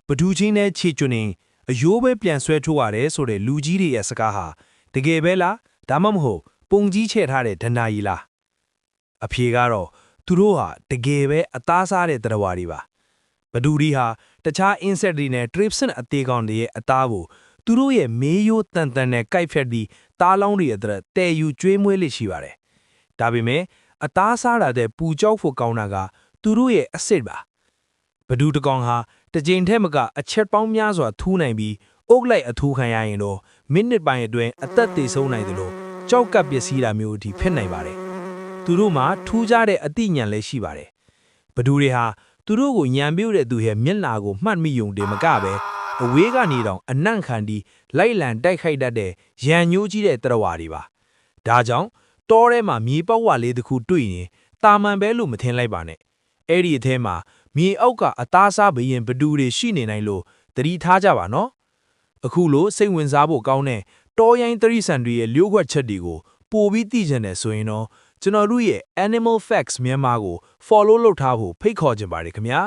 ဘဒူချင်းနဲ့ချေကျွနေအယိုးပဲပြန်ဆွဲထိုးရတယ်ဆိုတဲ့လူကြီးတွေရဲ့စကားဟာတကယ်ပဲလားဒါမှမဟုတ်ပုံကြီးချဲ့ထားတဲ့ဒဏ္ဍာရီလားအဖြေကတော့သူတို့ဟာတကယ်ပဲအသားစားတဲ့တရားဝါတွေပါဘဒူရီဟာတခြား insect တွေနဲ့ trypsin အသေးကောင်တွေရဲ့အသားကိုသူတို့ရဲ့မေးရိုးတန်တန်နဲ့ကိုက်ဖက်ပြီးသားလောင်းတွေအတွက်တဲယူကျွေးမွေးလိရှိပါတယ်ဒါပေမဲ့အသားစားတာတဲ့ပူကြောက်ဖို့ကောင်းတာကသူတို့ရဲ့အဆစ်ပါဘဒူတကောင်ဟာတစ်ကြိမ်ထဲမှာကအချက်ပေါင်းများစွာထူးနိုင်ပြီးအုတ်လိုက်အထူးခံရရင်တော့မိနစ်ပိုင်းအတွင်းအသက်သေဆုံးနိုင်တယ်လို့ကြောက်ကပ်ပစ္စည်းတာမျိုးအထိဖြစ်နိုင်ပါတယ်သူတို့မှာထူးခြားတဲ့အသိဉာဏ်လည်းရှိပါတယ်ဘဒူတွေဟာသူတို့ကိုညံပြုတ်တဲ့သူရဲ့မျက်နှာကိုမှတ်မိယုံတယ်မကပဲအဝေးကနေတောင်အနံ့ခံပြီးလိုက်လံတိုက်ခိုက်တတ်တဲ့ရန်ညိုးကြီးတဲ့တရားဝါတွေပါဒါကြောင့်တောထဲမှာမြေပေါက်ဝလေးတစ်ခုတွေ့ရင်တာမန်ပဲလို့မထင်လိုက်ပါနဲ့အဲ့ဒီအထဲမှာမြေအောက်ကအသားစားဘရင်ဘဒူတွေရှိနေနိုင်လို့သတိထားကြပါနော်အခုလိုစိတ်ဝင်စားဖို့ကောင်းတဲ့တောရိုင်းတရိษံတွေရဲ့လျှို့ဝှက်ချက်တွေကိုပိုပြီးသိချင်တယ်ဆိုရင်တော့ကျွန်တော်တို့ရဲ့ Animal Facts မြန်မာကို follow လုပ်ထားဖို့ဖိတ်ခေါ်ချင်ပါတယ်ခင်ဗျာ